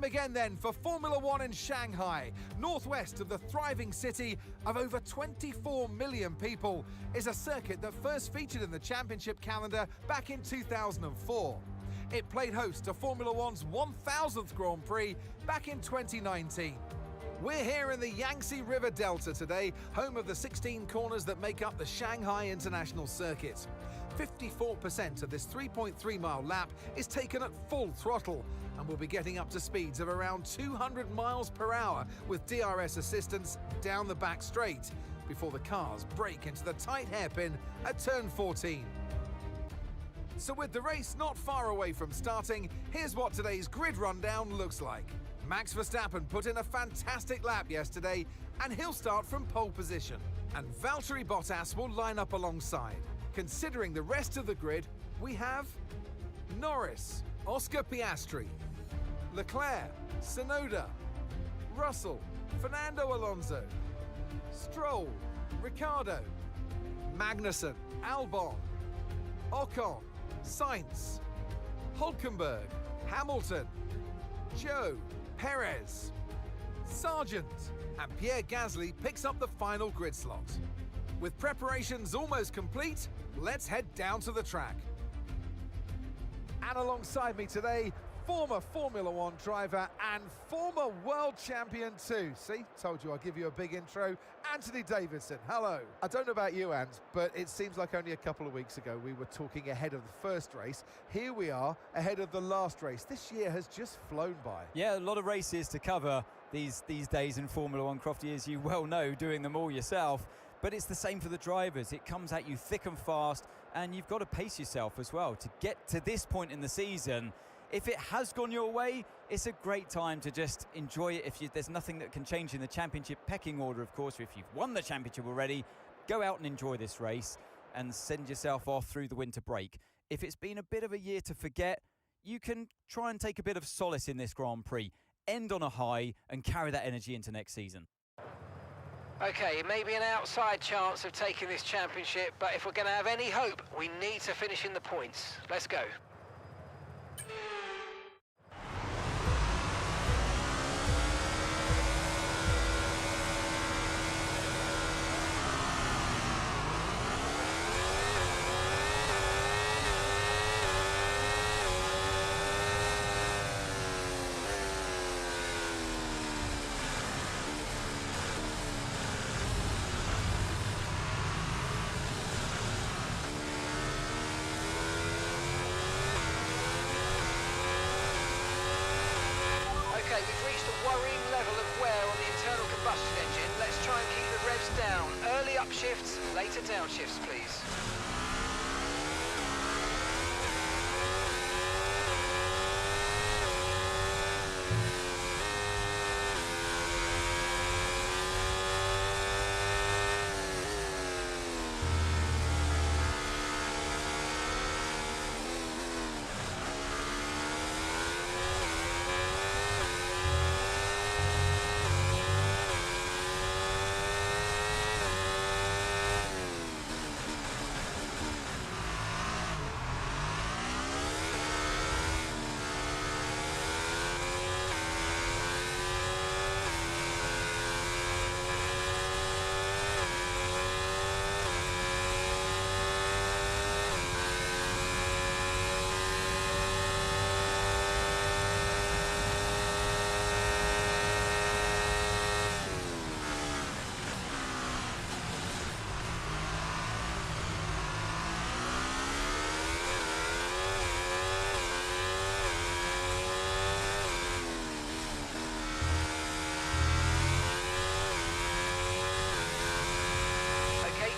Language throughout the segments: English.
Time again then for Formula One in Shanghai. Northwest of the thriving city of over 24 million people is a circuit that first featured in the championship calendar back in 2004. It played host to Formula One's 1000th Grand Prix back in 2019. We're here in the Yangtze River Delta today, home of the 16 corners that make up the Shanghai International Circuit. 54% of this 3.3-mile lap is taken at full throttle, and we'll be getting up to speeds of around 200 miles per hour with DRS assistance down the back straight before the cars break into the tight hairpin at turn 14. So with the race not far away from starting, here's what today's grid rundown looks like. Max Verstappen put in a fantastic lap yesterday, and he'll start from pole position. And Valtteri Bottas will line up alongside. Considering the rest of the grid, we have Norris, Oscar Piastri, Leclerc, Tsunoda, Russell, Fernando Alonso, Stroll, Ricciardo, Magnussen, Albon, Ocon, Sainz, Hülkenberg, Hamilton, Zhou, Perez, Sargent, and Pierre Gasly picks up the final grid slot. With preparations almost complete, let's head down to the track. And alongside me today, former Formula One driver and former world champion too. See, told you I'll give you a big intro. Anthony Davidson, hello. I don't know about you, Ant, but it seems like only a couple of weeks ago we were talking ahead of the first race. Here we are ahead of the last race. This year has just flown by. Yeah, a lot of races to cover these days in Formula One, Crofty, as you well know, doing them all yourself. But it's the same for the drivers. It comes at you thick and fast, and you've got to pace yourself as well to get to this point in the season. If it has gone your way, it's a great time to just enjoy it. There's nothing that can change in the championship pecking order, of course. If you've won the championship already, go out and enjoy this race and send yourself off through the winter break. If it's been a bit of a year to forget, you can try and take a bit of solace in this Grand Prix, end on a high and carry that energy into next season. Okay, it may be an outside chance of taking this championship, but if we're going to have any hope, we need to finish in the points. Let's go. Early upshifts, later downshifts, please.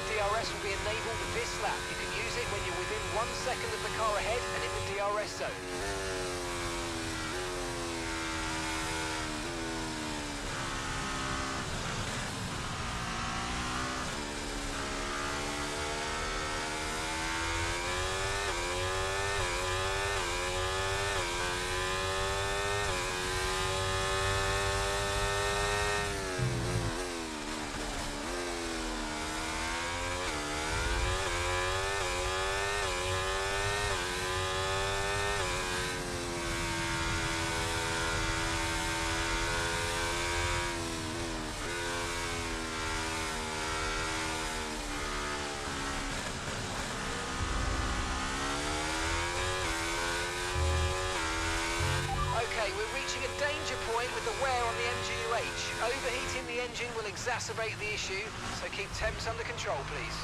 DRS will be enabled this lap. You can use it when you're within 1 second of the car ahead and in the DRS zone. we're reaching a danger point with the wear on the MGU-H. Overheating the engine will exacerbate the issue, so keep temps under control, please.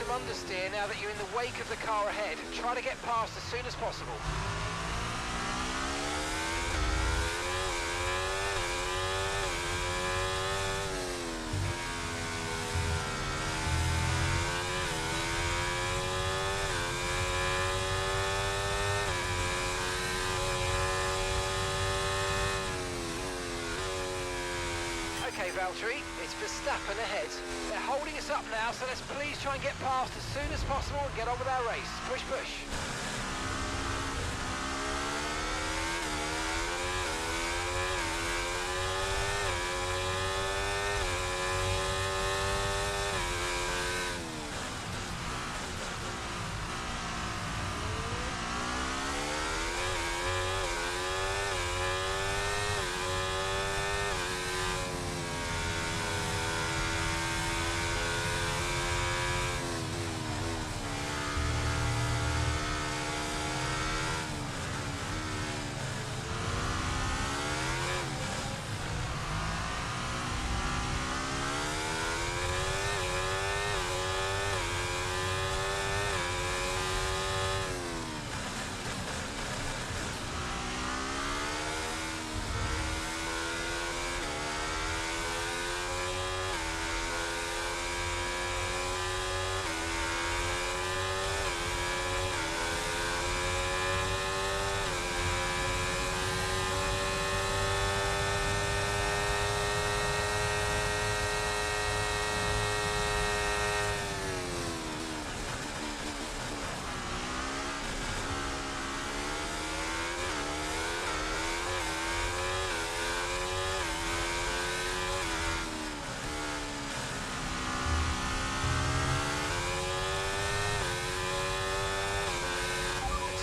Understeer now that you're in the wake of the car ahead. Try to get past as soon as possible. Okay, Valtteri, it's Verstappen ahead. They're holding us up now, so let's please try and get past as soon as possible and get on with our race. Push, push.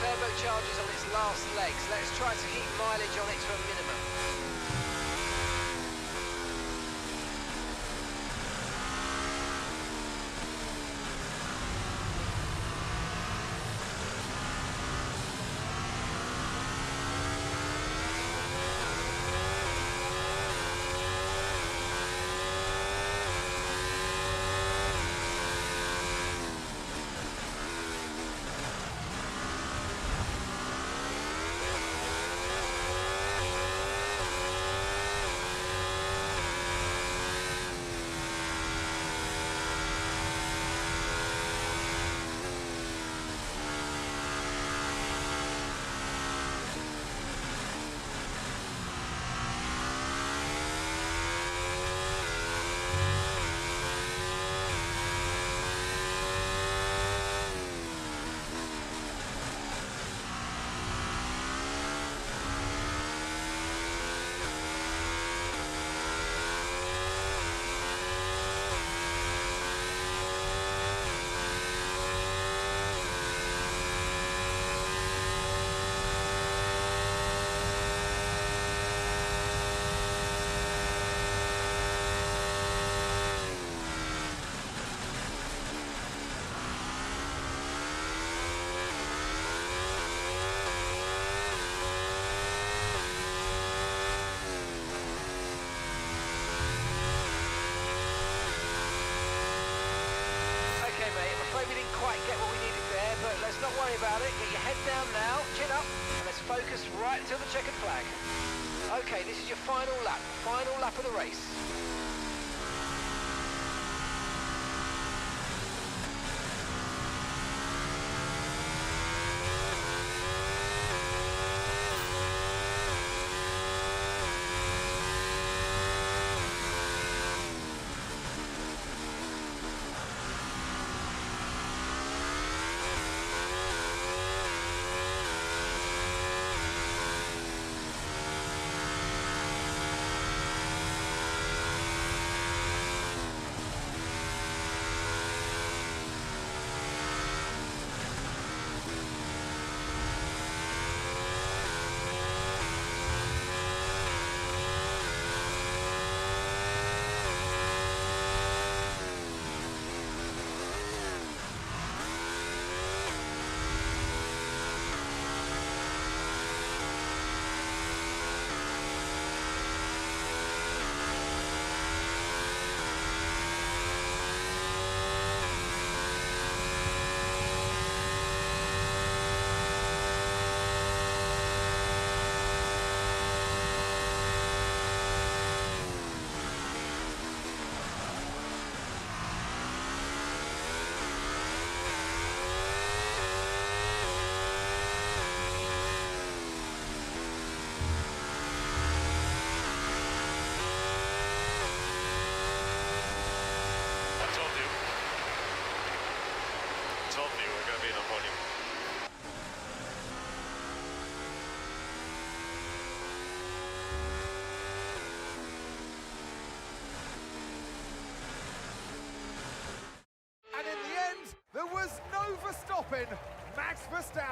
Turbochargers on its last legs. Let's try to keep mileage on it to a minimum. Not worry about it, get your head down now, chin up, and let's focus right until the checkered flag. Okay, this is your final lap of the race.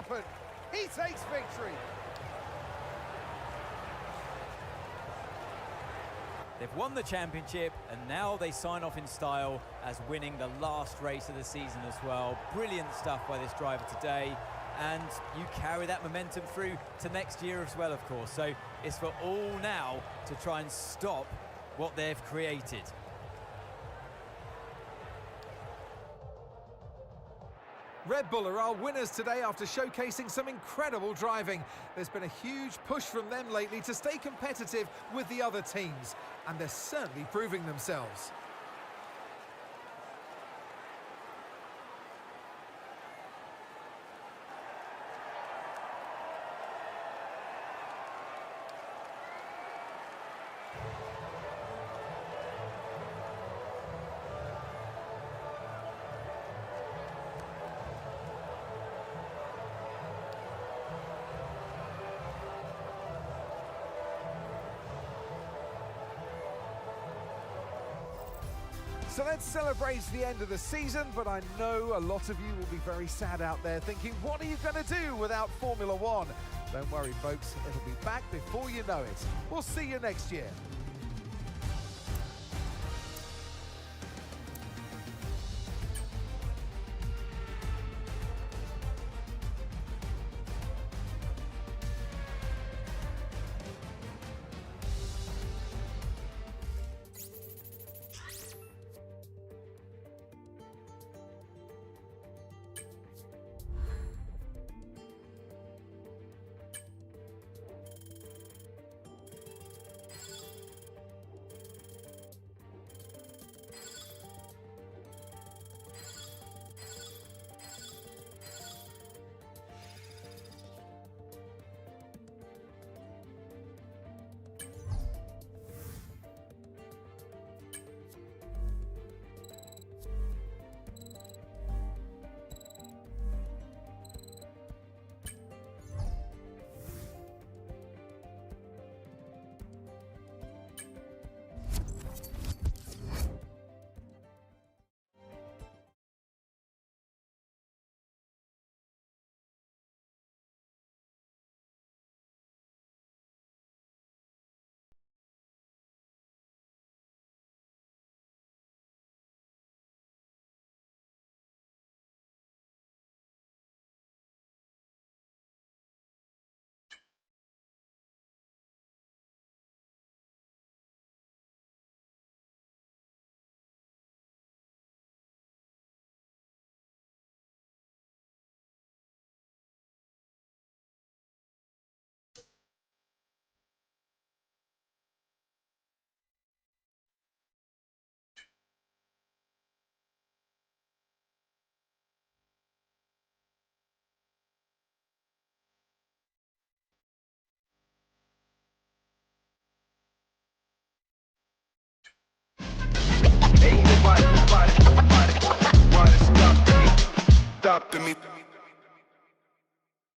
Verstappen. He takes victory. They've won the championship, and now they sign off in style as winning the last race of the season as well. Brilliant stuff by this driver today, and you carry that momentum through to next year as well, of course. So it's for all now to try and stop what they've created. Red Bull are our winners today after showcasing some incredible driving. There's been a huge push from them lately to stay competitive with the other teams, and they're certainly proving themselves. So let's celebrate the end of the season, but I know a lot of you will be very sad out there thinking, what are you going to do without Formula One? Don't worry, folks, it'll be back before you know it. We'll see you next year. Stop to me.